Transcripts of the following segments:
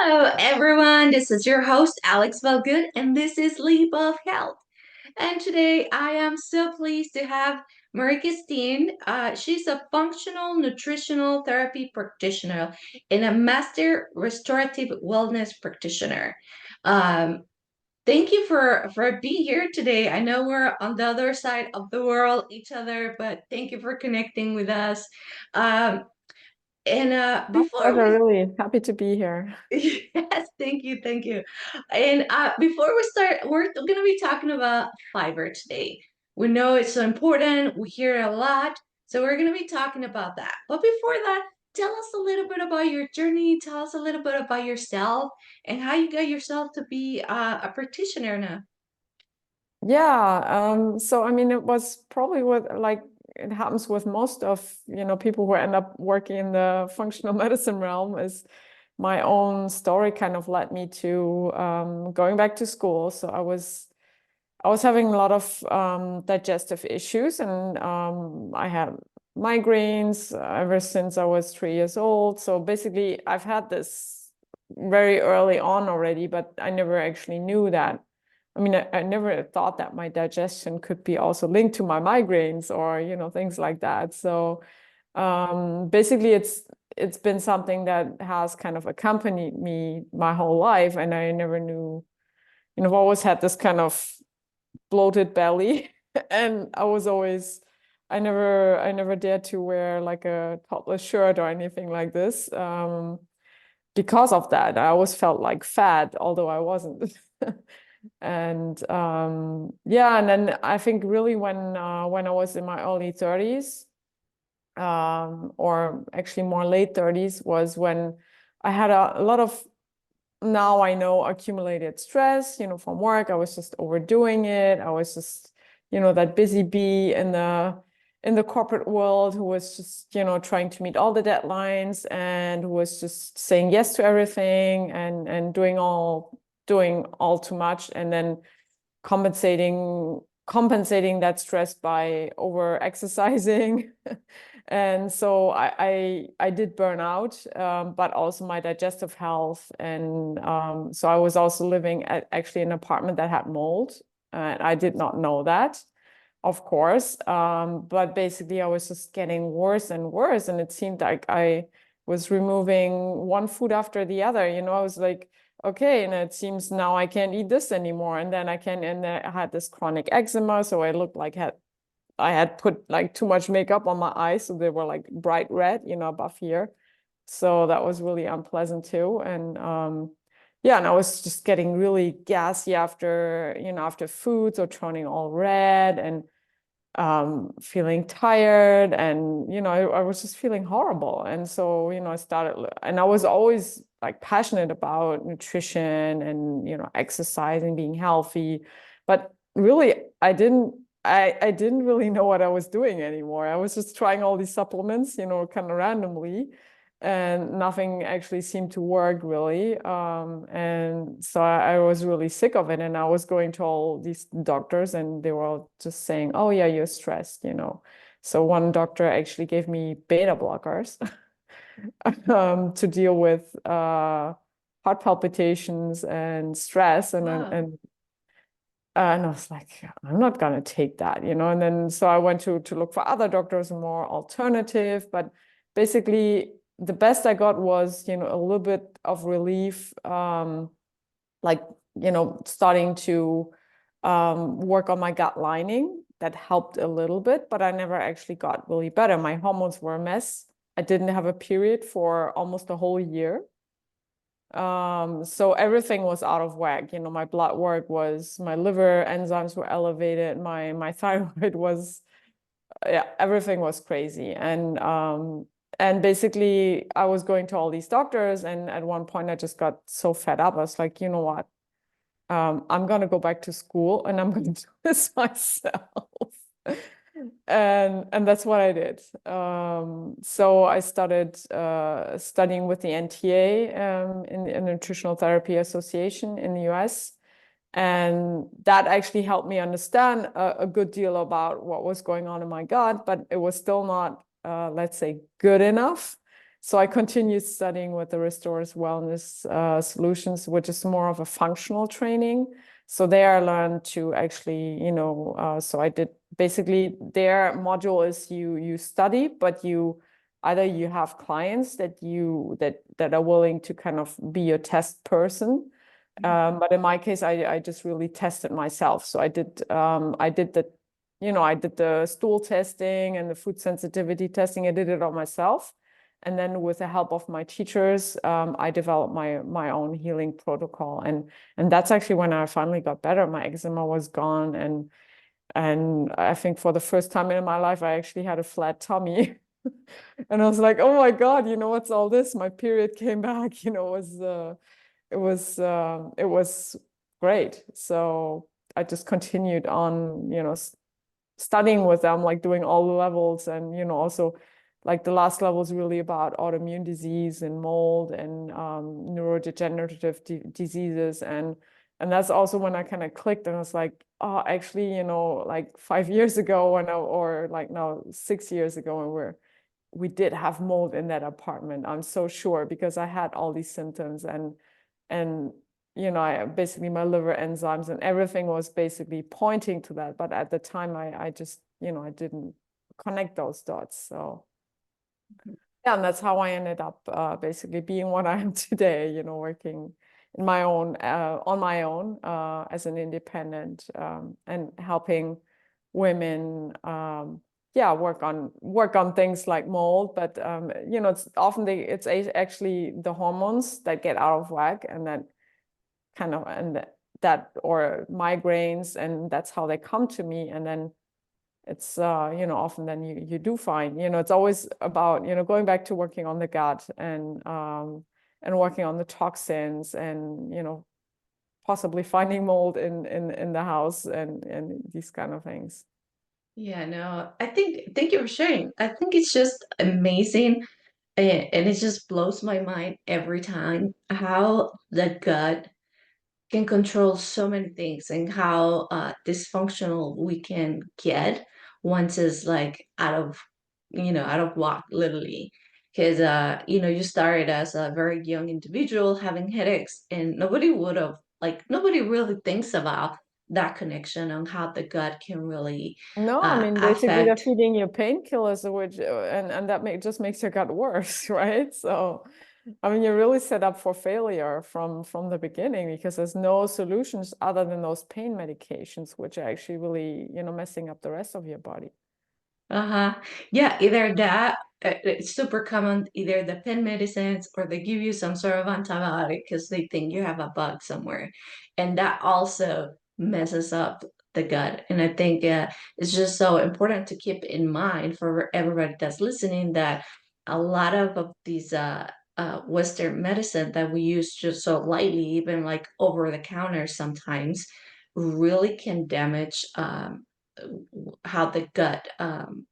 Hello, everyone. This is your host, Alex Valgood, and this is Leap of Health. And today I am so pleased to have Marika Steen. She's a functional nutritional therapy practitioner and a master restorative wellness practitioner. Um, Thank you for being here today. I know we're on the other side of the world, each other, but thank you for connecting with us. Um, and My before pleasure, we really. Happy to be here. Yes, thank you, thank you. And before we start, we're going to be talking about fiber today. We know it's so important. We hear it a lot, so we're going to be talking about that. But before that, tell us a little bit about your journey. Tell us a little bit about yourself and how you got yourself to be a practitioner now. Yeah, so I mean, it was probably what like it happens with most of, people who end up working in the functional medicine realm is my own story kind of led me to going back to school. So I was having a lot of digestive issues and I had migraines ever since I was 3 years old. So basically, I've had this very early on already, but I never actually knew that. I mean, I never thought that my digestion could be also linked to my migraines or, things like that. So basically, it's been something that has kind of accompanied me my whole life, and I never knew. I've always had this kind of bloated belly and I never dared to wear like a topless shirt or anything like this because of that. I always felt like fat, although I wasn't. And yeah, and then I think really when I was in my early 30s, or actually more late 30s, was when I had a lot of, now I know, accumulated stress, from work. I was just overdoing it. I was just, that busy bee in the corporate world who was just, trying to meet all the deadlines and who was just saying yes to everything and doing all too much, and then compensating that stress by over exercising. And so I did burn out, but also my digestive health. And so I was also living at actually an apartment that had mold. And I did not know that, of course. But basically, I was just getting worse and worse. And it seemed like I was removing one food after the other. I was like, okay, and it seems now I can't eat this anymore. And then I had this chronic eczema. So I looked like I had put like too much makeup on my eyes, so they were like bright red, above here. So that was really unpleasant too. And yeah, and I was just getting really gassy after food, so turning all red and feeling tired, and I was just feeling horrible. And so I started, and I was always like passionate about nutrition and exercising, being healthy, but really I didn't really know what I was doing anymore. I was just trying all these supplements, kind of randomly, and nothing actually seemed to work really. And so I was really sick of it. And I was going to all these doctors, and they were all just saying, "Oh yeah, you're stressed." So one doctor actually gave me beta blockers to deal with heart palpitations and stress, and and Wow. and and I was like, I'm not gonna take that. And then so I went to look for other doctors, more alternative. But basically, the best I got was, a little bit of relief, like, starting to work on my gut lining. That helped a little bit, but I never actually got really better. My hormones were a mess. I didn't have a period for almost a whole year. So everything was out of whack. My blood work my liver enzymes were elevated. My thyroid was, yeah, everything was crazy. And basically I was going to all these doctors, and at one point I just got so fed up. I was like, you know what? I'm gonna go back to school and I'm gonna do this myself. And that's what I did. So I started studying with the NTA, in the Nutritional Therapy Association in the US. And that actually helped me understand a good deal about what was going on in my gut, but it was still not, let's say, good enough So I continued studying with the Restorers Wellness Solutions, which is more of a functional training. So there I learned to actually, so I did basically their module is you study, but you either you have clients that are willing to kind of be your test person. But in my case, I just really tested myself. So I did the stool testing and the food sensitivity testing. I did it on myself. And then with the help of my teachers, I developed my own healing protocol. And that's actually when I finally got better. My eczema was gone. And I think for the first time in my life, I actually had a flat tummy. And I was like, oh my God, what's all this? My period came back, it was great. So I just continued on, studying with them, like doing all the levels, and also like the last level is really about autoimmune disease and mold and neurodegenerative diseases, and that's also when I kind of clicked and I was like, oh, actually, like 5 years ago or like now 6 years ago, when we did have mold in that apartment. I'm so sure, because I had all these symptoms, and I basically, my liver enzymes and everything was basically pointing to that. But at the time, I just, I didn't connect those dots. So yeah, and that's how I ended up basically being what I am today, working in my own, on my own, as an independent, and helping women, yeah, work on things like mold. But it's often actually the hormones that get out of whack, and that kind of, and that, or migraines, and that's how they come to me. And then it's often then you do find, it's always about, going back to working on the gut, and working on the toxins, and possibly finding mold in the house, and these kind of things. Yeah, no, thank you for sharing. I think it's just amazing, and it just blows my mind every time how the gut can control so many things, and how dysfunctional we can get once it's like out of whack, literally. Because you started as a very young individual having headaches, and nobody really thinks about that connection on how the gut can really No, I mean, basically they're affect. feeding you painkillers, which and that just makes your gut worse, right? So, I mean, you're really set up for failure from the beginning, because there's no solutions other than those pain medications, which are actually really, messing up the rest of your body. Uh-huh. Yeah, either that, it's super common, either the pen medicines, or they give you some sort of antibiotic because they think you have a bug somewhere. And that also messes up the gut. And I think it's just so important to keep in mind for everybody that's listening that a lot of these Western medicine that we use just so lightly, even like over the counter sometimes, really can damage how the gut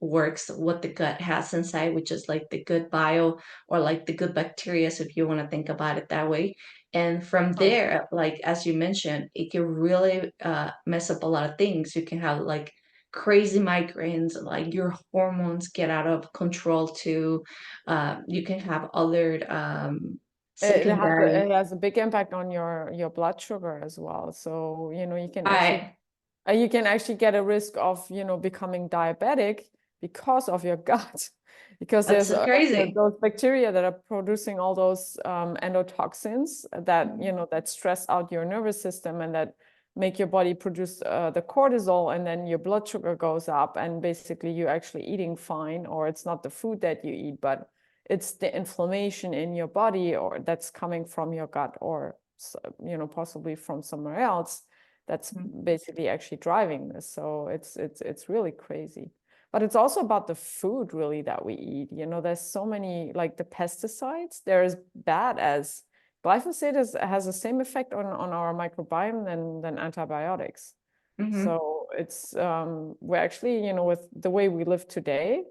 works, what the gut has inside, which is like the good bio, or like the good bacteria, so if you want to think about it that way. And from Oh. there, like as you mentioned, it can really mess up a lot of things. You can have like crazy migraines, like your hormones get out of control too. You can have other secondary. It has a big impact on your blood sugar as well. So, I you can actually get a risk of, becoming diabetic because of your gut, because That's there's so crazy. those bacteria that are producing all those endotoxins that, Mhm. that stress out your nervous system, and that make your body produce the cortisol, and then your blood sugar goes up, and basically you're actually eating fine, or it's not the food that you eat, but it's the inflammation in your body, or that's coming from your gut, or possibly from somewhere else, that's basically actually driving this. So it's really crazy. But it's also about the food really that we eat. There's so many, like the pesticides, they're as bad as glyphosate has the same effect on our microbiome than antibiotics. Mhm. So it's we're actually, with the way we live today,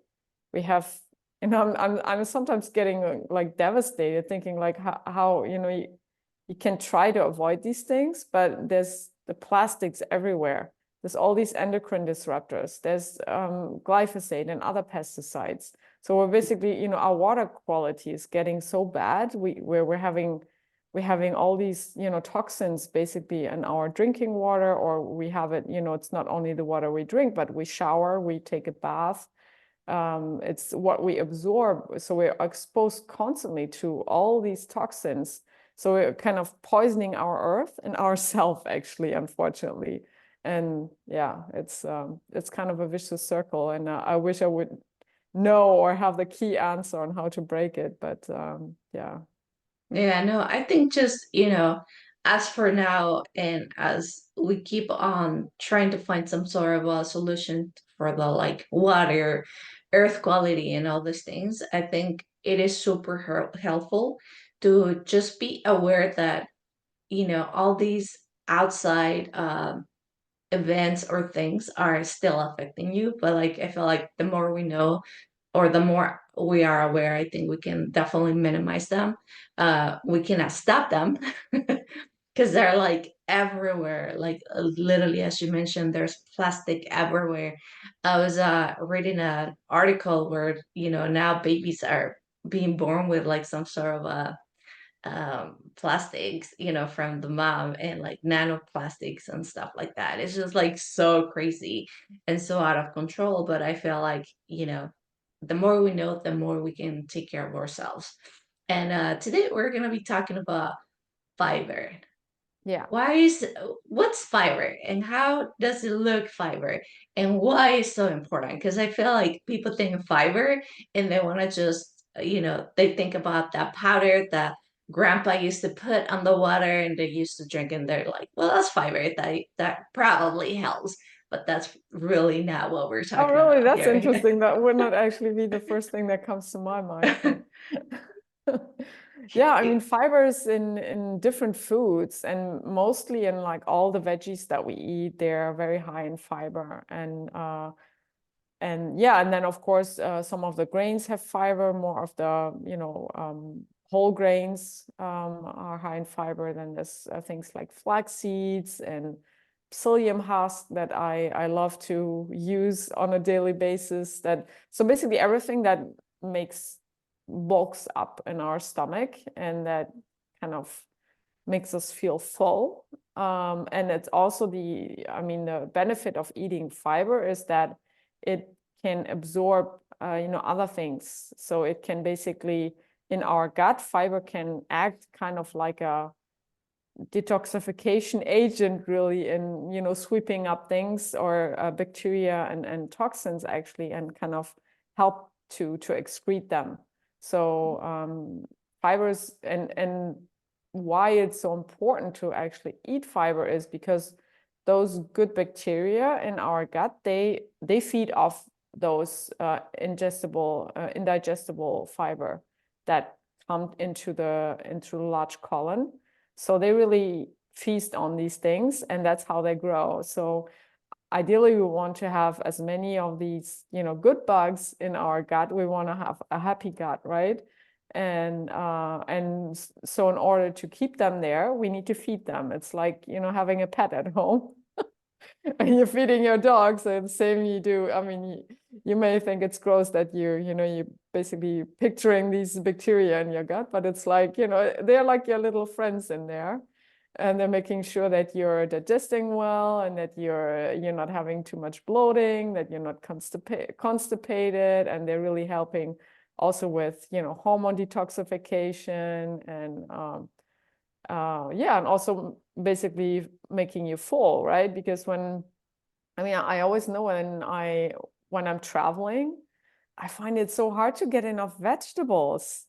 we have, I'm sometimes getting like devastated, thinking like how you can try to avoid these things, but there's the plastics everywhere. There's all these endocrine disruptors. There's glyphosate and other pesticides. So we're basically, you know, our water quality is getting so bad. We're having all these, you know, toxins basically in our drinking water, or we have it, you know, it's not only the water we drink, but we shower, we take a bath. It's what we absorb. So we're exposed constantly to all these toxins. So we're kind of poisoning our earth and ourself, actually, unfortunately. And yeah, it's kind of a vicious circle. And I wish I would know or have the key answer on how to break it. But yeah. Yeah, no, I think just, as for now, and as we keep on trying to find some sort of a solution for the like water, earth quality, and all these things, I think it is super helpful to just be aware that, all these outside events or things are still affecting you. But like, I feel like the more we know, or the more we are aware, I think we can definitely minimize them. We cannot stop them because they're like everywhere. Like literally, as you mentioned, there's plastic everywhere. I was reading an article where, now babies are being born with like some sort of a plastics, from the mom, and like nanoplastics and stuff like that. It's just like so crazy and so out of control. But I feel like, the more we know, the more we can take care of ourselves. And today we're going to be talking about fiber. Yeah. Why is What's fiber and how does it look fiber, and why is so important? Because I feel like people think of fiber and they want to just, they think about that powder that grandpa used to put on the water and they used to drink, and they're like, well, that's fiber. That probably helps, but that's really not what we're Oh, talking really? about That's here. interesting. That would not actually be the first thing that comes to my mind, but yeah, I mean, fibers in different foods and mostly in like all the veggies that we eat, they're very high in fiber. And yeah, and then of course some of the grains have fiber, more of the, you know, whole grains are high in fiber. Then there's things like flax seeds and psyllium husk that I love to use on a daily basis. That so basically everything that makes bulks up in our stomach and that kind of makes us feel full. And it's also I mean, the benefit of eating fiber is that it can absorb, you know, other things. So it can basically, in our gut, fiber can act kind of like a detoxification agent, really, in, you know, sweeping up things or bacteria and toxins, actually, and kind of help to excrete them. So fibers and why it's so important to actually eat fiber is because those good bacteria in our gut, they feed off those indigestible fiber that come into the large colon. So they really feast on these things, and that's how they grow. So ideally, we want to have as many of these, you know, good bugs in our gut. We want to have a happy gut, right? And so in order to keep them there, we need to feed them. It's like, you know, having a pet at home. And you're feeding your dog, so the same you do. I mean, you may think it's gross that you know, you're basically picturing these bacteria in your gut, but it's like, you know, they're like your little friends in there. And they're making sure that you're digesting well and that you're not having too much bloating, that you're not constipated, and they're really helping also with, you know, hormone detoxification and yeah, and also basically making you full, right? Because I mean, I always know when I'm traveling, I find it so hard to get enough vegetables.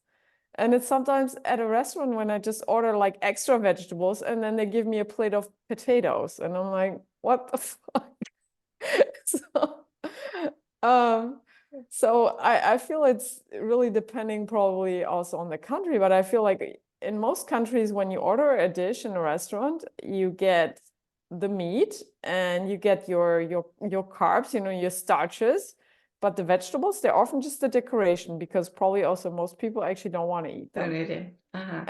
And it's sometimes at a restaurant when I just order like extra vegetables and then they give me a plate of potatoes. And I'm like, what the fuck? So, um, so I feel it's really depending probably also on the country, but I feel like in most countries, when you order a dish in a restaurant, you get the meat and you get your carbs, you know, your starches, but the vegetables, they're often just a decoration because probably also most people actually don't want to eat them. Uh-huh.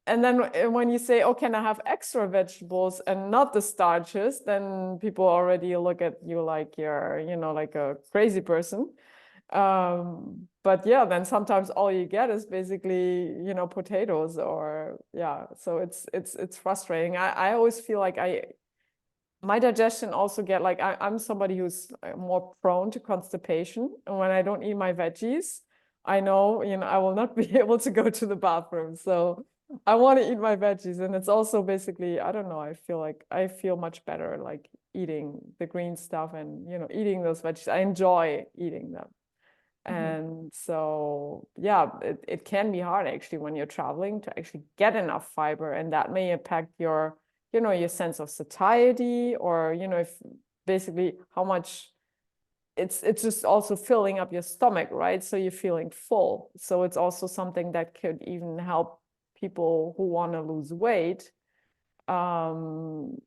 And then when you say, oh, can I have extra vegetables and not the starches, then people already look at you like you're, you know, like a crazy person. But yeah, then sometimes all you get is basically, potatoes or yeah. So it's frustrating. I always feel like my digestion also get like I'm somebody who's more prone to constipation. And when I don't eat my veggies, I know, I will not be able to go to the bathroom. So I want to eat my veggies. And it's also basically, I don't know, I feel like I feel much better like eating the green stuff and, eating those veggies. I enjoy eating them. Mhm. And so, yeah, it can be hard actually when you're traveling to actually get enough fiber, and that may impact your sense of satiety, or, if basically how much it's just also filling up your stomach, right? So you're feeling full. So it's also something that could even help people who want to lose weight, um,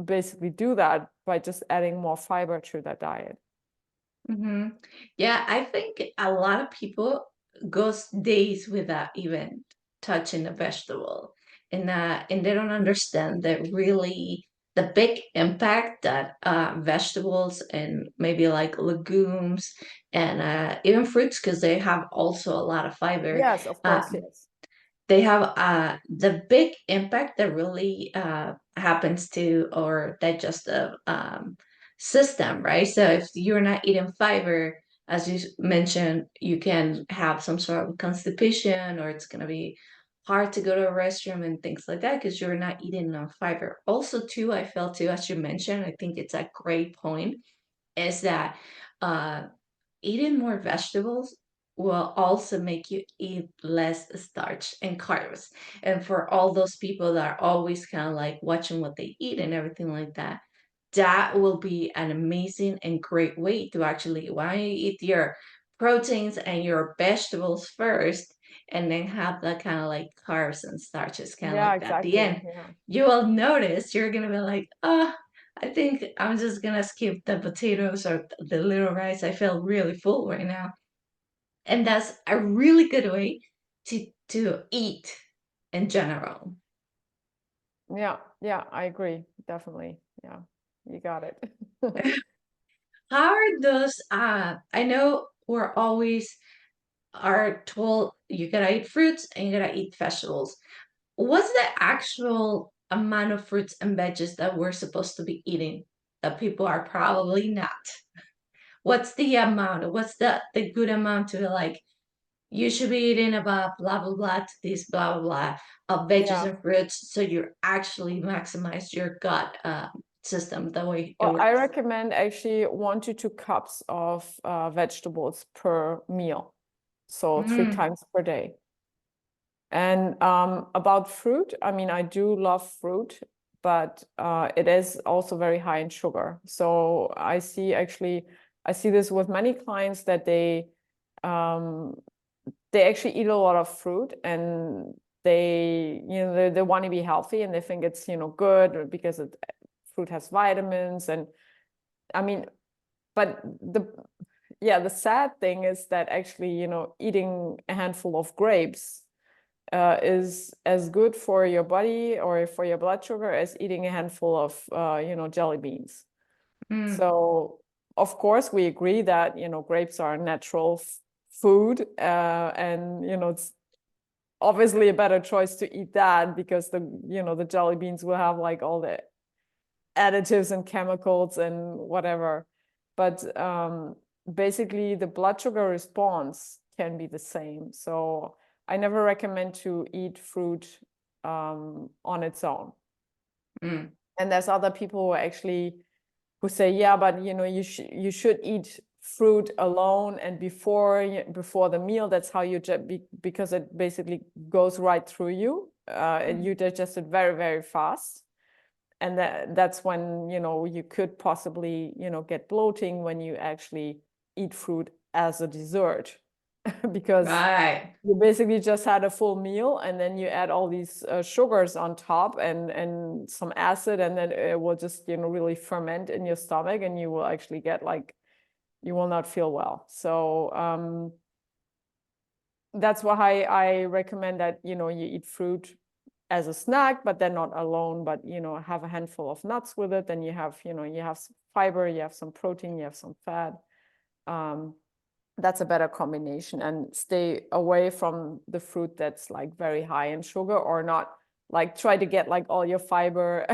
basically do that by just adding more fiber to their diet. Hmm. Yeah, I think a lot of people goes days without even touching a vegetable, and they don't understand that really the big impact that vegetables and maybe like legumes and even fruits, because they have also a lot of fiber. Yes, of Uh, course, yes. they have the big impact that really happens to our digestive system, right? So if you're not eating fiber, as you mentioned, you can have some sort of constipation, or it's going to be hard to go to a restroom and things like that because you're not eating enough fiber. Also, too, I felt too, as you mentioned, I think it's a great point, is that uh, eating more vegetables will also make you eat less starch and carbs. And for all those people that are always kind of like watching what they eat and everything like that, that will be an amazing and great way to actually, why don't you eat your proteins and your vegetables first, and then have that kind of like carbs and starches kind of Yeah, like at the exactly. end. Yeah. You will notice you're gonna be like, oh, I think I'm just gonna skip the potatoes or the little rice. I feel really full right now. And that's a really good way to eat in general. Yeah, yeah, I agree. Definitely. Yeah, you got it. How are those I know we're always are told you gotta eat fruits and you gotta eat vegetables. What's the actual amount of fruits and veggies that we're supposed to be eating that people are probably not? What's the amount? What's the good amount to like you should be eating about blah blah blah to this blah blah blah of veggies Yeah. and fruits so you actually maximize your gut system the way it Well, I works. recommend actually 1 to 2 cups of vegetables per meal. So three Mm, times per day. And about fruit, I mean, I do love fruit, but it is also very high in sugar. So I see this with many clients that um, they actually eat a lot of fruit, and they want to be healthy, and they think it's, good because fruit has vitamins. And I mean, but the sad thing is that actually, eating a handful of grapes is as good for your body or for your blood sugar as eating a handful of jelly beans. mm, So of course we agree that grapes are a natural food, and it's obviously a better choice to eat that, because the jelly beans will have like all the additives and chemicals and whatever. But basically the blood sugar response can be the same. So I never recommend to eat fruit on its own. mm. And there's other people who say, yeah, but you should eat fruit alone and before the meal. That's how because it basically goes right through you, and you digest it very, very fast. And that's when you could possibly get bloating when you actually eat fruit as a dessert, because Right. you basically just had a full meal, and then you add all these sugars on top, and some acid, and then it will just really ferment in your stomach, and you will actually get like, you will not feel well. So that's why I recommend that you eat fruit as a snack, but then not alone, but have a handful of nuts with it. Then you have some fiber, you have some protein, you have some fat. um that's a better combination, and stay away from the fruit that's like very high in sugar, or not like try to get like all your fiber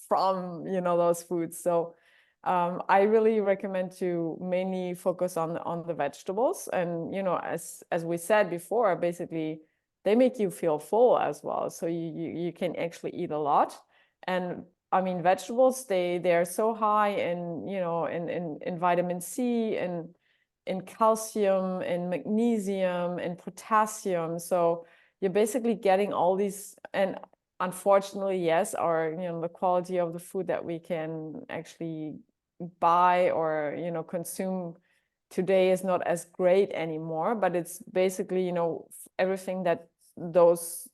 from, those foods. So I really recommend to mainly focus on the vegetables. And as we said before, basically they make you feel full as well, so you can actually eat a lot. And I mean, vegetables, they're so high in, in vitamin C and in calcium, in magnesium, in potassium. So you're basically getting all these. And unfortunately, yes, the quality of the food that we can actually buy or, consume today is not as great anymore. But it's basically, everything that those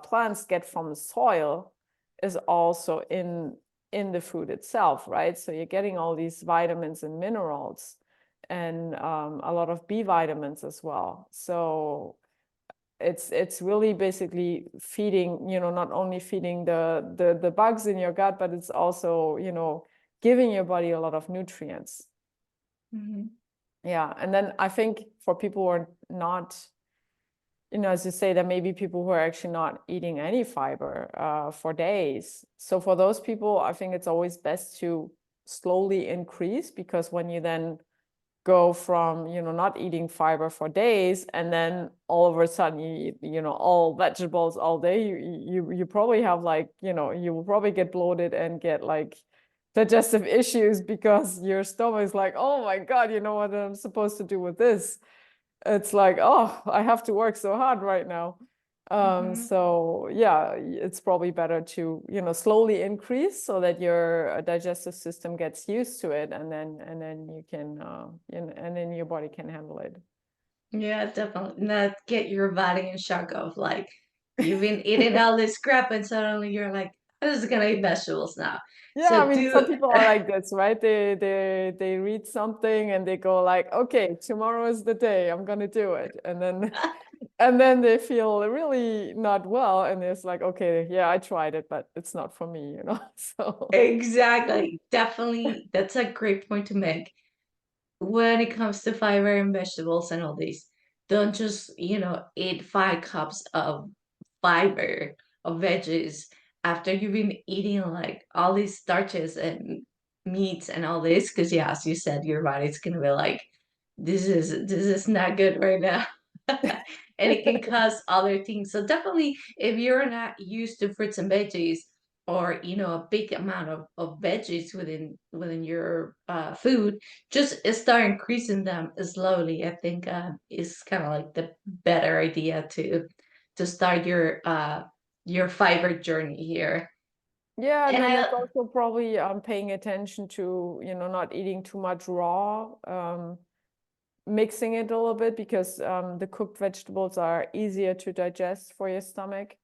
plants get from the soil is also in the food itself, right? So you're getting all these vitamins and minerals, and a lot of B vitamins as well. So it's really basically feeding, not only feeding the bugs in your gut, but it's also, giving your body a lot of nutrients. Mhm. Yeah. And then I think for people who are not, as you say, there may be people who are actually not eating any fiber for days. So for those people, I think it's always best to slowly increase, because when you then go from, not eating fiber for days, and then all of a sudden you eat, all vegetables all day, you probably have like, you will probably get bloated and get like digestive issues, because your stomach is like, oh my God, what I'm supposed to do with this? It's like, oh, I have to work so hard right now. Mhm. So yeah, it's probably better to, slowly increase, so that your digestive system gets used to it, and then you can, and then your body can handle it. Yeah, definitely. Not get your body in shock of like you've been eating all this crap and suddenly you're like, I'm just gonna eat vegetables now. Yeah, I So mean, do some people are like this, right? They read something and they go like, okay, tomorrow is the day, I'm gonna do it. And then and then they feel really not well, and it's like, okay, yeah, I tried it, but it's not for me. So exactly. Definitely, that's a great point to make. When it comes to fiber and vegetables and all these, don't just, eat 5 cups of fiber of veggies after you've been eating like all these starches and meats and all this. Because yeah, as you said, your body's gonna be like, this is not good right now. And it can cause other things. So definitely if you're not used to fruits and veggies, or a big amount of veggies within your food, just start increasing them slowly. I think is kind of like the better idea to start your fiber journey here. yeah, and And then I it's also probably paying attention to, not eating too much raw, mixing it a little bit, because the cooked vegetables are easier to digest for your stomach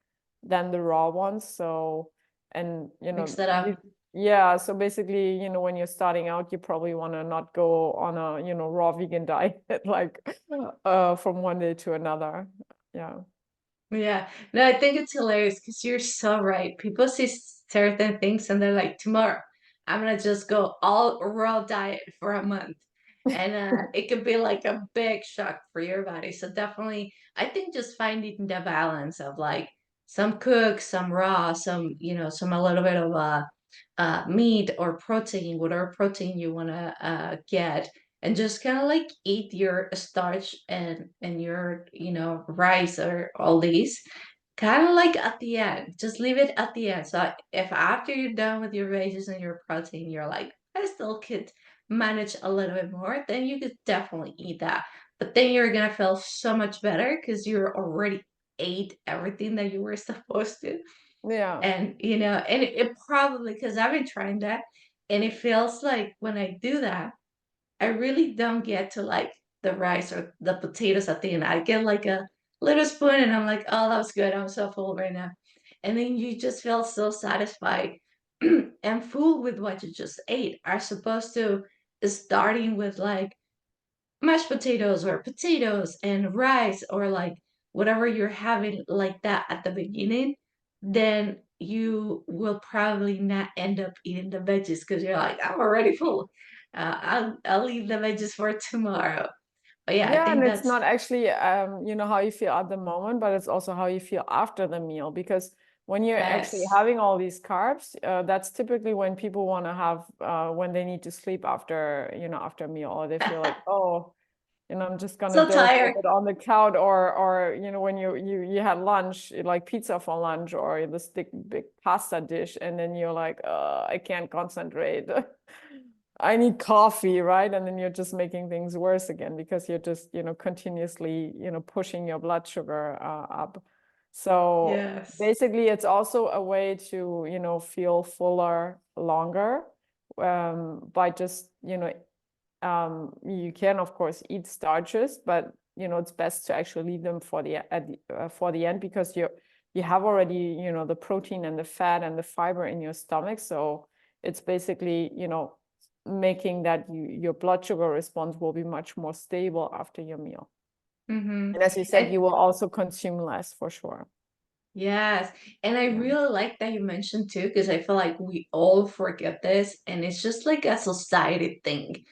than the raw ones. So, and mix that up. yeah, so basically, when you're starting out, you probably want to not go on a, raw vegan diet like from one day to another. Yeah. Yeah, no, I think it's hilarious because you're so right. People see certain things and they're like, tomorrow, I'm gonna just go all raw diet for a month. And it could be like a big shock for your body. So definitely, I think just finding the balance of like some cooked, some raw, some a little bit of meat or protein, whatever protein you wanna get, and just kind of like eat your starch and your rice or all these kind of like at the end, just leave it at the end. So if after you're done with your veggies and your protein you're like, I still could manage a little bit more, then you could definitely eat that. But then you're gonna feel so much better because you're already ate everything that you were supposed to. Yeah. And and it probably, because I've been trying that, and it feels like when I do that, I really don't get to like the rice or the potatoes at the end. I get like a little spoon and I'm like, oh, that was good. I'm so full right now. And then you just feel so satisfied and full with what you just ate. Are supposed to starting with like mashed potatoes or potatoes and rice or like whatever you're having like that at the beginning, then you will probably not end up eating the veggies because you're like, I'm already full. I'll leave the veggies for tomorrow. But yeah, I Yeah, and think it's that's not actually how you feel at the moment, but it's also how you feel after the meal. Because when you're actually yes. having all these carbs, that's typically when people want to have when they need to sleep after, after a meal, or they feel like, oh, I'm just gonna So doze a tired. bit on the couch, or when you had lunch, like pizza for lunch, or this big pasta dish, and then you're like, I can't concentrate. I need coffee, right? And then you're just making things worse again because you're just, continuously, pushing your blood sugar up. So Yes. basically, it's also a way to, feel fuller longer by just, you can of course eat starches, but it's best to actually leave them for the end, because you have already the protein and the fat and the fiber in your stomach. So it's basically making that your blood sugar response will be much more stable after your meal. Mm-hmm. And as you said, And you will also consume less for sure. yes, and I Yeah. really like that you mentioned too, because I feel like we all forget this, and it's just like a society thing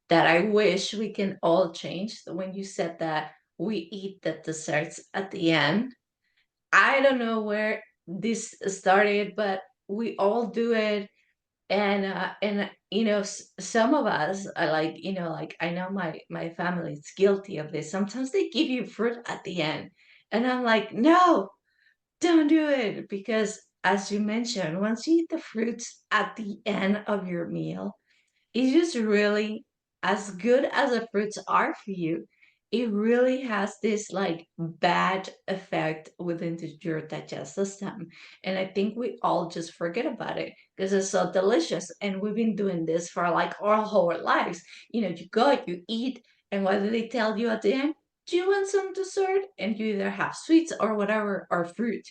that I wish we can all change. When you said that we eat the desserts at the end, I don't know where this started, but we all do it. And some of us are like, like I know my family is guilty of this. Sometimes they give you fruit at the end, and I'm like, no, don't do it, because as you mentioned, once you eat the fruits at the end of your meal, it's just really, as good as the fruits are for you, it really has this like bad effect within your digestive system. And I think we all just forget about it because it's so delicious. And we've been doing this for like our whole lives. You go, you eat, and what do they tell you at the end? Do you want some dessert? And you either have sweets or whatever, or fruit.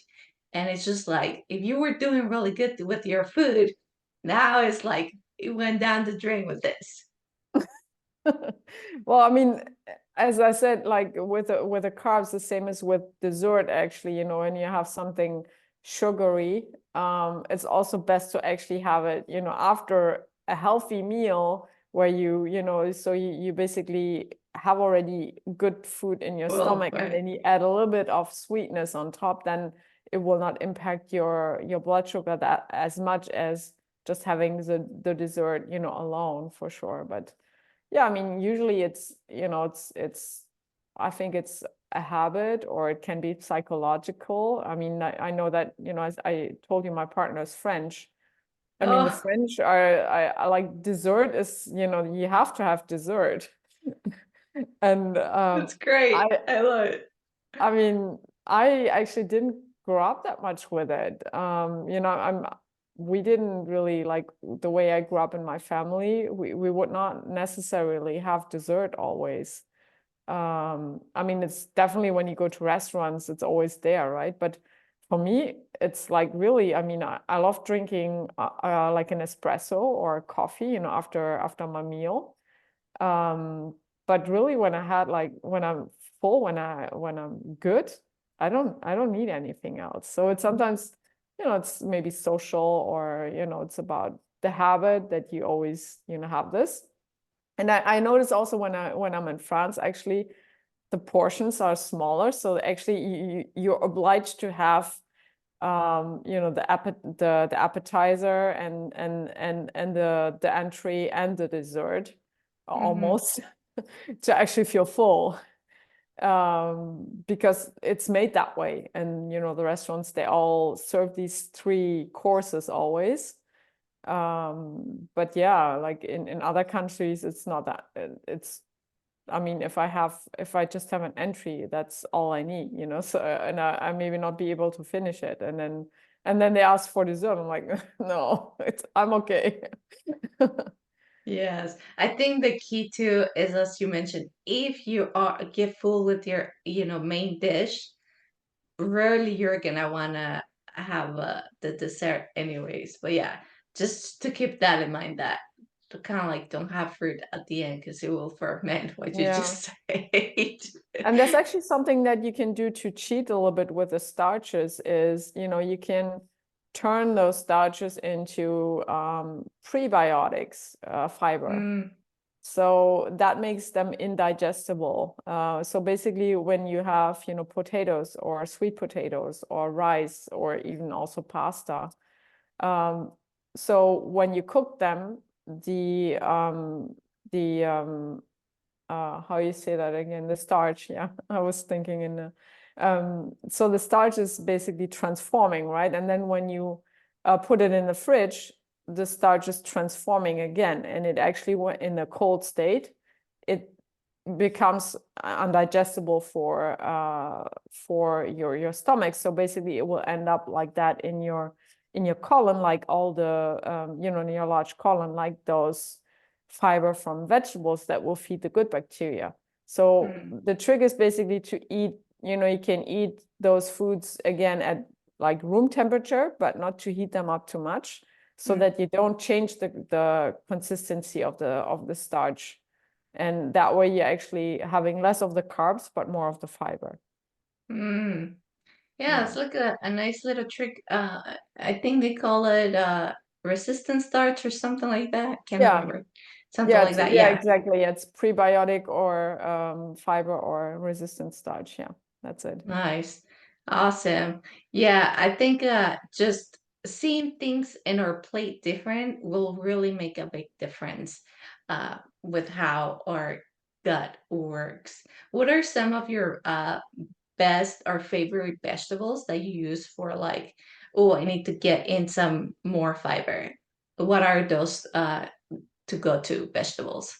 And it's just like, if you were doing really good with your food, now it's like it went down the drain with this. Well, I mean, as I said, like with the carbs, the same as with dessert, actually, when you have something sugary, it's also best to actually have it, after a healthy meal where so you basically have already good food in your Well, stomach, and then you add a little bit of sweetness on top, then it will not impact your blood sugar that as much as just having the dessert, alone, for sure. But yeah, I mean, usually I think it's a habit, or it can be psychological. I mean, I know that, as I told you, my partner is French. I mean, the oh, French are, I like dessert is, you have to have dessert. And that's great. I I love it. I mean, I actually didn't grow up that much with it. We didn't really, like the way I grew up in my family, we would not necessarily have dessert always. I mean, it's definitely when you go to restaurants, it's always there, right? But for me, it's like really, I mean, I love drinking like an espresso or coffee, after my meal. Um, but really when I had like when I'm full, when I'm good, I don't need anything else. So it's sometimes, it's maybe social, or it's about the habit that you always, have this. And I notice also when I'm in France, actually the portions are smaller. So actually you're obliged to have the appetizer and the entry and the dessert Mm-hmm. almost to actually feel full, because it's made that way. And the restaurants, they all serve these three courses always. But yeah, like in other countries, it's not that. It's I mean, if I just have an entry, that's all I need, So and I maybe not be able to finish it, and then they ask for dessert. I'm like, no, I'm okay. Yes, I think the key too is, as you mentioned, if you are get full with your, main dish, rarely you're gonna wanna have the dessert anyways. But yeah, just to keep that in mind, that to kind of like don't have fruit at the end because it will ferment what you Yeah. just said. And there's actually something that you can do to cheat a little bit with the starches is, you can turn those starches into prebiotics, fiber. Mm, So that makes them indigestible. So basically, when you have, potatoes or sweet potatoes or rice or even also pasta, um, so when you cook them, the how you say that again? The starch. Yeah, I was thinking in the so the starch is basically transforming, right? And then when you put it in the fridge, the starch is transforming again, and it actually went in a cold state. It becomes undigestible for your stomach. So basically, it will end up like that in your colon, like all the in your large colon, like those fiber from vegetables that will feed the good bacteria. So Mm, the trick is basically to eat, you can eat those foods again at like room temperature, but not to heat them up too much, so mm, that you don't change the consistency of the starch. And that way you're actually having less of the carbs, but more of the fiber. mm. Yeah, Yeah. it's like a nice little trick. I think they call it resistant starch or something like that. Can't Yeah. remember. Something Yeah, like that. yeah, Yeah. exactly. It's prebiotic or fiber or resistant starch. Yeah, that's it. Nice. Awesome. Yeah, I think just seeing things in our plate different will really make a big difference with how our gut works. What are some of your best or favorite vegetables that you use for like, oh, I need to get in some more fiber? What are those to go to vegetables?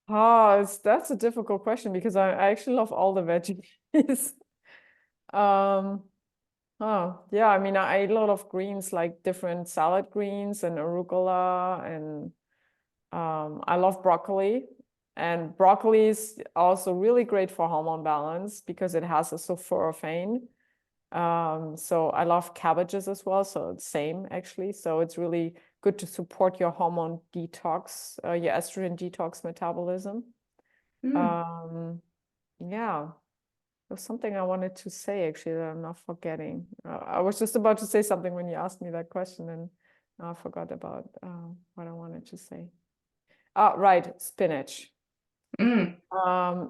Oh, that's a difficult question because I actually love all the veggies. Um, oh, yeah, I mean, I eat a lot of greens, like different salad greens and arugula, and I love broccoli. And broccoli is also really great for hormone balance because it has a sulforaphane. So I love cabbages as well. So it's same actually. So it's really good to support your hormone detox, your estrogen detox metabolism. Mm, Um, yeah, there's something I wanted to say actually that I'm not forgetting. I was just about to say something when you asked me that question, and I forgot about what I wanted to say. Right, spinach. mm,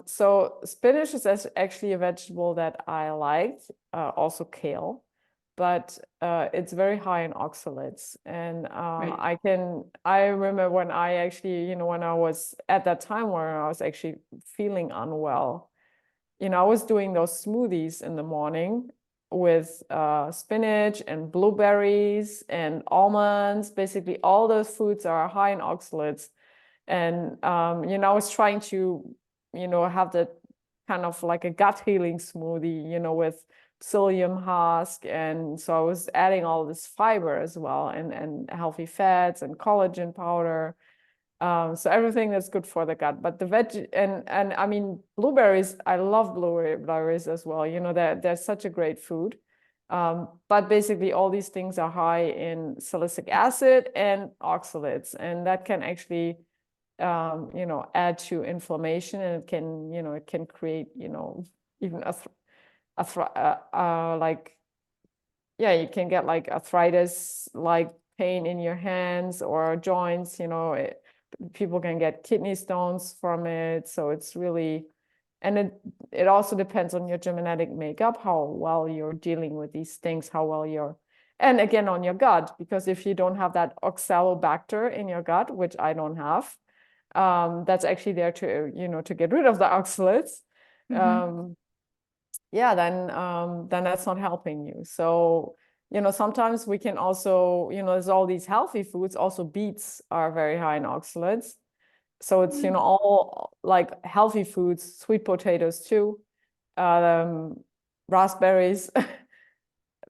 So spinach is actually a vegetable that I like, also kale, but it's very high in oxalates. And right. I remember when I actually, when I was at that time where I was actually feeling unwell, I was doing those smoothies in the morning with spinach and blueberries and almonds. Basically, all those foods are high in oxalates. And I was trying to, have that kind of like a gut healing smoothie, with psyllium husk. And so I was adding all this fiber as well, and healthy fats and collagen powder. So everything that's good for the gut. But the veg and I mean blueberries, I love blueberries as well. They're such a great food. But basically all these things are high in salicylic acid and oxalates, and that can actually add to inflammation, and it can create, even like, yeah, you can get like arthritis, like pain in your hands or joints, people can get kidney stones from it. So it's really, and it also depends on your genetic makeup, how well you're dealing with these things, how well and again, on your gut, because if you don't have that oxalobacter in your gut, which I don't have, that's actually there to, to get rid of the oxalates. Mm-hmm. Um, yeah, then that's not helping you. So, sometimes we can also, there's all these healthy foods. Also, beets are very high in oxalates. So it's, all like healthy foods, sweet potatoes too, um, raspberries.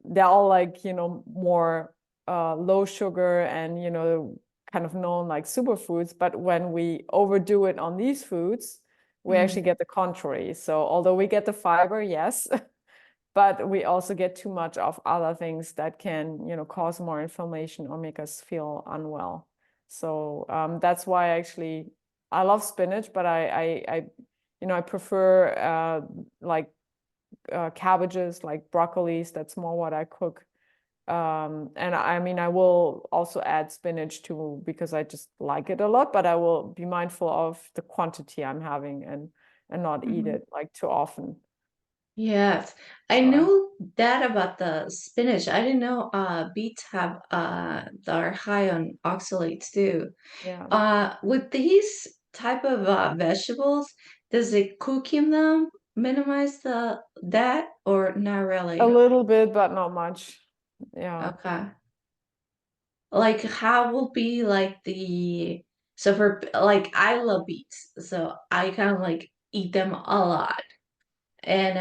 They're all like, more low sugar and, kind of known like superfoods. But when we overdo it on these foods, we actually Mm, get the contrary. So although we get the fiber, yes, but we also get too much of other things that can, cause more inflammation or make us feel unwell. So that's why actually I love spinach, but I prefer like cabbages, like broccolis. That's more what I cook. And I mean, I will also add spinach too because I just like it a lot, but I will be mindful of the quantity I'm having and not eat Mhm. it like too often. Yes, I So I, knew that about the spinach. I didn't know beets have are high on oxalates too. yeah, With these type of vegetables, does it cooking them minimize the that or not a really? little bit, but not much. Yeah. Okay. Like how will be like the so for like I love beets, so I kind of like eat them a lot. And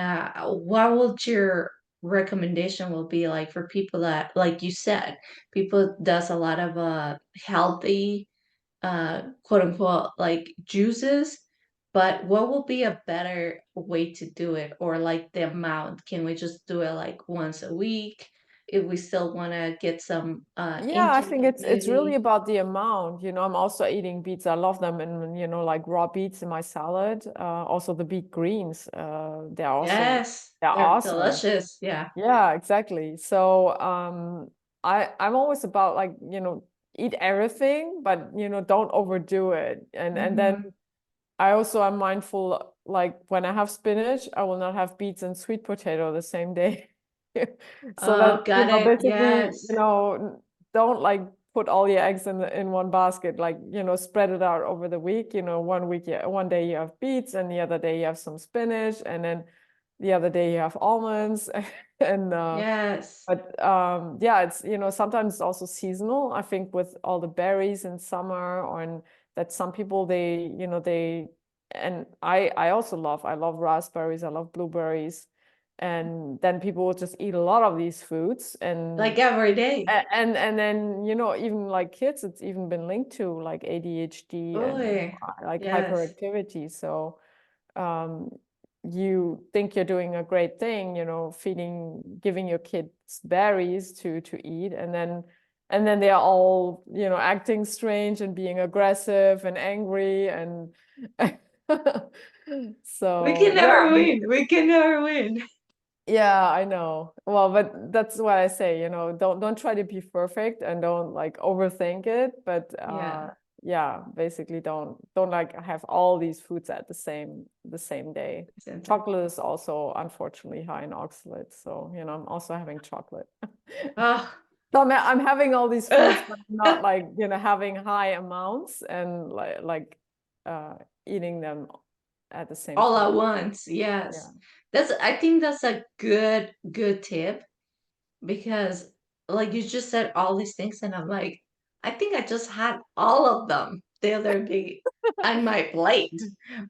what would your recommendation will be like for people that, like you said, people does a lot of healthy quote unquote like juices, but what will be a better way to do it or like the amount? Can we just do it like once a week if we still want to get some Yeah, I intake think of it's really veggie? about the amount. I'm also eating beets. I love them and like raw beets in my salad. Also the beet greens. Yes, they're they're awesome. delicious. Yeah. Yeah, exactly. So I'm always about like, eat everything, but don't overdo it. And then Hmm. I also am mindful, like when I have spinach, I will not have beets and sweet potato the same day. So that, Oh, got it. basically, Yes. don't like put all your eggs in one basket, like, spread it out over the week. One week, one day you have beets and the other day you have some spinach and then the other day you have almonds and Yes. but yeah, it's sometimes it's also seasonal. I think with all the berries in summer, or that some people they and I also I love raspberries, I love blueberries, and then people will just eat a lot of these foods Like every day. and then even like kids, it's even been linked to like ADHD and Boy. like Yes. hyperactivity. So um, you think you're doing a great thing, giving your kids berries to eat, and then they are all, acting strange and being aggressive and angry and We so can yeah, never I mean, win. We can never win. yeah, I know. Well, but that's what I say, don't try to be perfect and don't like overthink it. But Yeah. yeah, basically don't like have all these foods at the same day. Same time. Chocolate is also unfortunately high in oxalates, so I'm also having chocolate. Oh. So I'm having all these foods, but I'm not like having high amounts and like uh eating them at the same All at time. once. Yeah. Yes. I think that's a good tip because like you just said all these things and I'm like, I think I just had all of them the other day on my plate.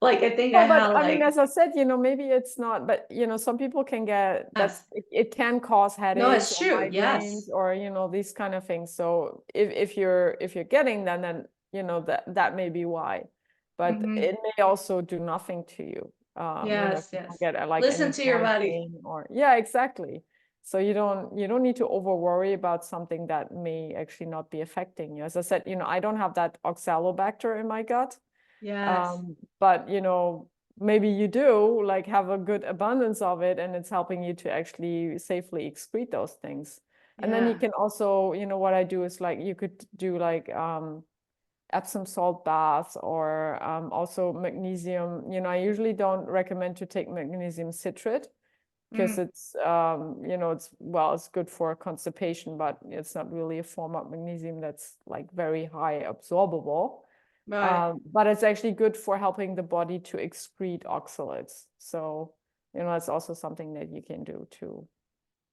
Like I think I Well, had but I mean, like as I said, maybe it's not, but some people can get yes. it can cause No, headaches it's or true. migraines Yes. or these kind of things. So if you're getting them, then that may be why. But Hmm. it may also do nothing to you. If Yes, you don't yes. get like Listen any to your joint body. pain or yeah, exactly. So you don't need to over worry about something that may actually not be affecting you. As I said, I don't have that oxalobacter in my gut. Yes. But maybe you do like have a good abundance of it and it's helping you to actually safely excrete those things. And then you Yeah. can also, what I do is like you could do like Epsom salt baths or also magnesium. I usually don't recommend to take magnesium citrate because Mm, it's good for constipation, but it's not really a form of magnesium that's like very high absorbable. right. But it's actually good for helping the body to excrete oxalates. So, it's also something that you can do too.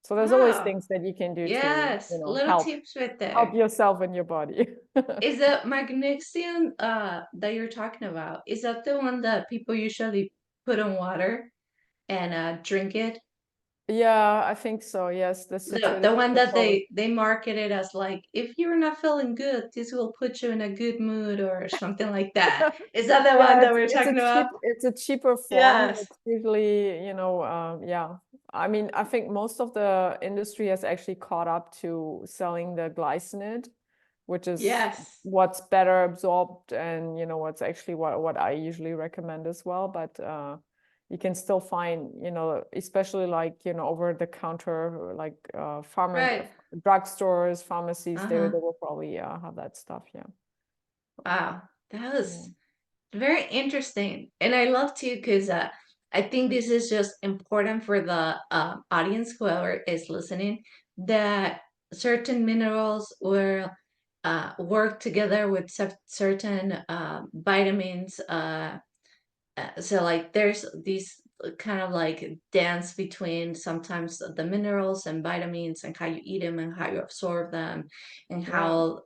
So there's always Oh, things that you can do to, yes. Little help tips right help there. yourself and your body. Is the magnesium that you're talking about, is that the one that people usually put in water and drink it? Yeah, I think so. Yes, the The citrate the is one the that poly. they market it as like, if you're not feeling good, this will put you in a good mood or something like that. Is that the one Yeah, that it's we're it's a talking about? cheaper form. Yes. It's usually, yeah. I mean, I think most of the industry has actually caught up to selling the glycinate, which is Yes. what's better absorbed and what's actually what I usually recommend as well. But you can still find, especially like, over the counter, like Right. drugstores, pharmacies, they Uh-huh. will probably have that stuff. Yeah. Wow. That Yeah. was very interesting. And I love too, because I think this is just important for the audience, whoever is listening, that certain minerals will work together with certain vitamins. So like there's these kind of like dance between sometimes the minerals and vitamins and how you eat them and how you absorb them and Yeah. how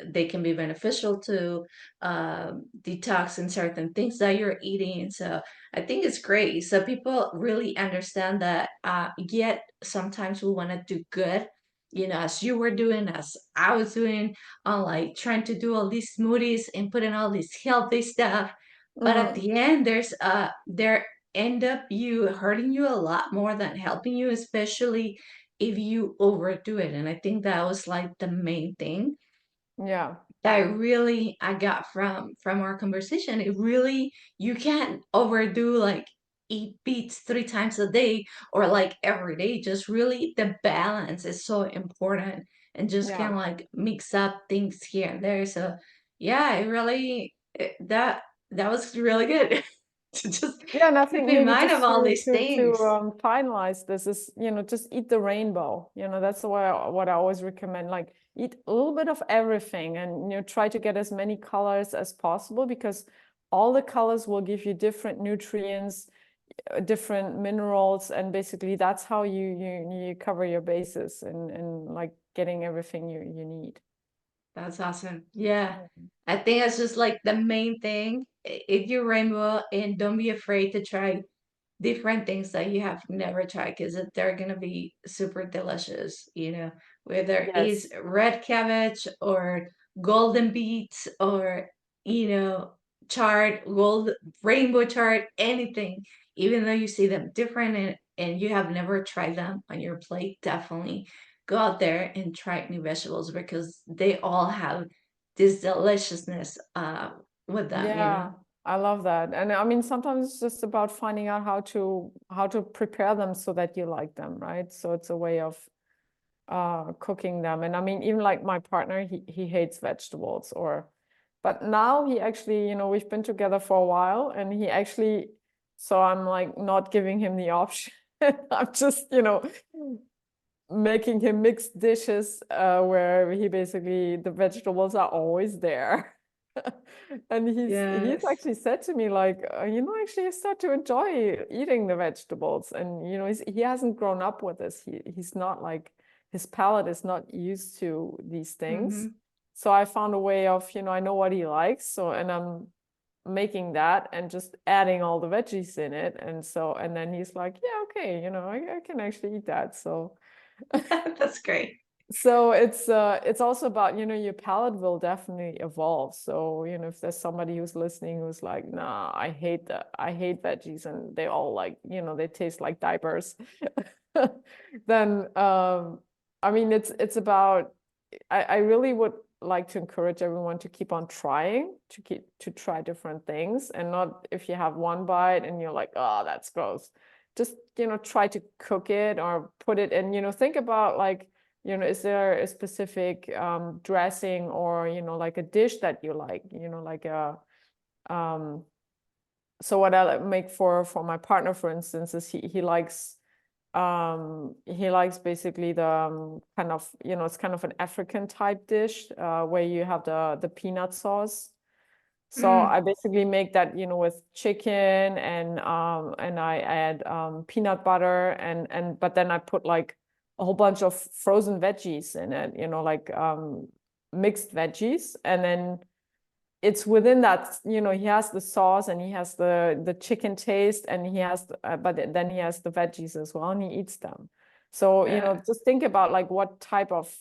they can be beneficial to detox in certain things that you're eating. So I think it's great, so people really understand that, yet sometimes we want to do good, as you were doing, as I was doing, on like trying to do all these smoothies and putting all this healthy stuff, but at Mm, the end there end up you hurting you a lot more than helping you, especially if you overdo it. And I think that was like the main thing yeah. that I got from our conversation. It really, you can't overdo like eat beets 3 times a day or like every day. Just really the balance is so important, and just Yeah. kind of like mix up things here and there. So yeah, that was really good to just Yeah, and I keep think in maybe mind of just all to these things. finalize this is, just eat the rainbow. That's what I always recommend. Like eat a little bit of everything, and try to get as many colors as possible, because all the colors will give you different nutrients, different minerals, and basically that's how you cover your bases, and like getting everything you need. That's awesome. Yeah. Yeah. I think that's just like the main thing. Eat your rainbow and don't be afraid to try different things that you have never tried, because they're gonna be super delicious, whether it's Yes. red cabbage or golden beets or you know chard, gold, rainbow chard, anything. Even though you see them different, and you have never tried them on your plate, definitely go out there and try new vegetables, because they all have this deliciousness with them. Yeah, I love that. And I mean, sometimes it's just about finding out how to prepare them so that you like them, right? So it's a way of cooking them. And I mean, even like my partner, he hates vegetables, but now he actually, we've been together for a while, and he actually, so I'm like not giving him the option. I'm just, making him mixed dishes where he basically, the vegetables are always there. And he's Yes. actually said to me like, actually I start to enjoy eating the vegetables. And he hasn't grown up with this. He's not like, his palate is not used to these things. Mm-hmm. So I found a way of, I know what he likes, so, and I'm making that and just adding all the veggies in it. And then he's like, yeah, okay, I can actually eat that. So That's great. it's also about, your palate will definitely evolve. So, if there's somebody who's listening who's like, nah, I hate veggies, and they all like, they taste like diapers, then I mean it's about, I really would like to encourage everyone to keep on trying, to try different things, and not, if you have one bite and you're like, oh, that's gross, just try to cook it or put it in, think about like, is there a specific dressing, or like a dish that you like, like a um so what I make for my partner, for instance, is he likes basically the kind of, it's kind of an African type dish where you have the peanut sauce. So Mm, I basically make that, with chicken, and I add peanut butter, and but then I put like a whole bunch of frozen veggies in it, like mixed veggies, and then it's within that, he has the sauce, and he has the chicken taste, and he has but then he has the veggies as well, and he eats them. So yeah. just think about like what type of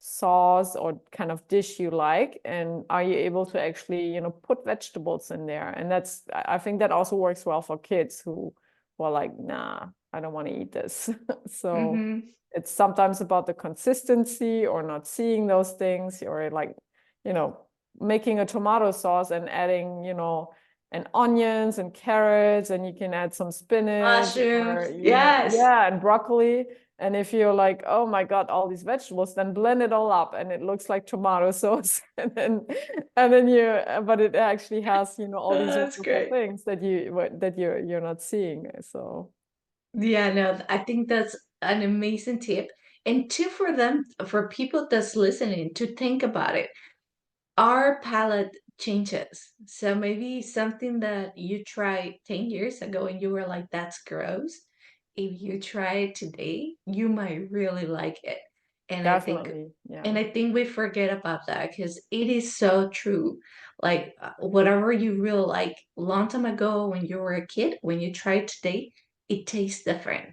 sauce or kind of dish you like, and are you able to actually put vegetables in there. And I think that also works well for kids who are like, nah, I don't want to eat this. So Mm-hmm. it's sometimes about the consistency, or not seeing those things, or like, you know making a tomato sauce and adding and onions and carrots, and you can add some spinach or, Mushrooms. Yes. yeah, and broccoli. And if you're like, oh my God, all these vegetables, then blend it all up and it looks like tomato sauce. And then but it actually has, all these Oh, that's wonderful great. things that you're not seeing. So Yeah, no, I think that's an amazing tip. And two, for them, for people that's listening to think about it, our palate changes. So maybe something that you tried 10 years ago and you were like, that's gross. If you try it today, you might really like it. And I think definitely, yeah. and I think we forget about that because it is so true. Like whatever you really like long time ago when you were a kid, when you try it today, it tastes different.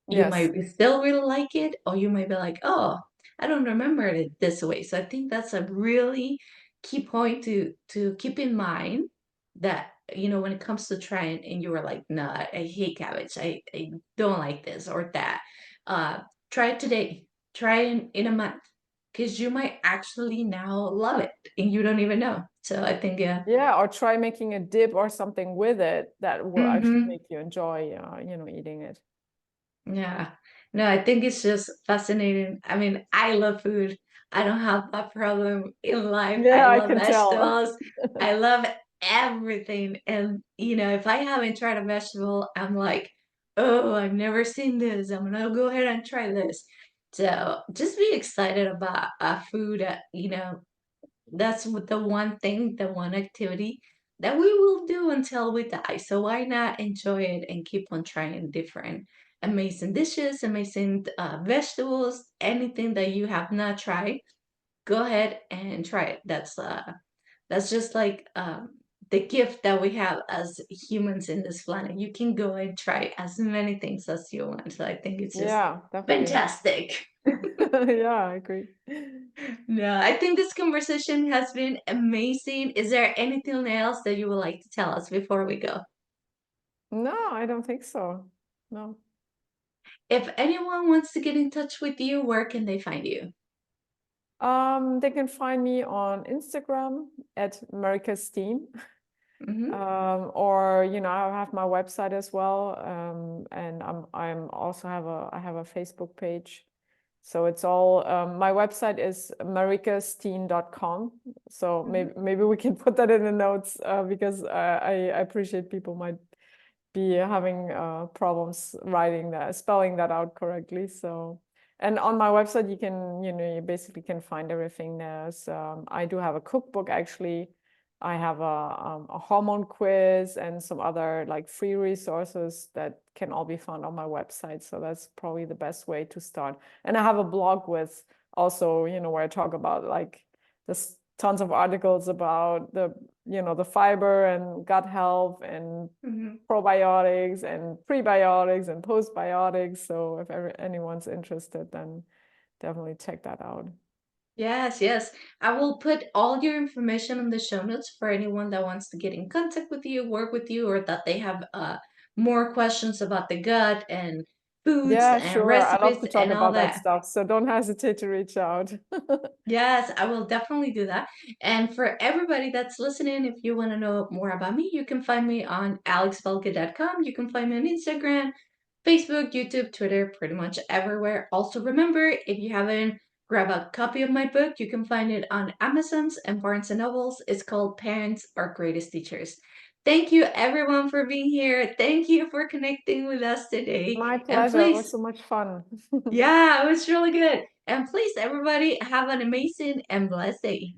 You Yes. might still really like it, or you might be like, oh, I don't remember it this way. So I think that's a really key point to keep in mind that, when it comes to trying and you were like, nah, I hate cabbage. I don't like this or that. Uh, Try it today. Try it in a month. Because you might actually now love it and you don't even know. So I think, yeah. Yeah, or try making a dip or something with it that will actually Hmm. make you enjoy, eating it. Yeah. No, I think it's just fascinating. I mean, I love food. I don't have that problem in life. I Yeah, I love can tell. vegetables. I love everything. And, if I haven't tried a vegetable, I'm like, oh, I've never seen this. I'm gonna go ahead and try this. So just be excited about food. That's the one thing, the one activity that we will do until we die. So why not enjoy it and keep on trying different amazing dishes, amazing vegetables, anything that you have not tried, go ahead and try it. That's just like the gift that we have as humans in this planet. You can go and try as many things as you want. So I think it's just Yeah, definitely. fantastic. Yeah, I agree. No, I think this conversation has been amazing. Is there anything else that you would like to tell us before we go? No, I don't think so. No. If anyone wants to get in touch with you, where can they find you? They can find me on Instagram at Americasteen. Hmm. Or I have my website as well. And I'm also I have a Facebook page. So it's all my website is marikasteen.com. So Hmm. maybe we can put that in the notes because I appreciate people might be having problems writing that, spelling that out correctly. So, and on my website, you basically can find everything. I do have a cookbook actually. I have a hormone quiz and some other like free resources that can all be found on my website. So that's probably the best way to start. And I have a blog with also, where I talk about like this tons of articles about the fiber and gut health and Hmm. probiotics and prebiotics and postbiotics. So if anyone's interested, then definitely check that out. Yes, yes. I will put all your information in the show notes for anyone that wants to get in contact with you, work with you, or that they have more questions about the gut and foods Yeah, and sure. I love recipes to talk and all about that that. stuff. So don't hesitate to reach out. Yes, I will definitely do that. And for everybody that's listening, if you want to know more about me, you can find me on alexvelka.com. You can find me on Instagram, Facebook, YouTube, Twitter, pretty much everywhere. Also, remember, if you haven't grabbed a copy of my book, you can find it on Amazon's and Barnes and Nobles. It's called Parents Are Greatest Teachers. Thank you, everyone, for being here. Thank you for connecting with us today. My And pleasure. It was please, so much fun. yeah, it was really good. And please, everybody, have an amazing and blessed day.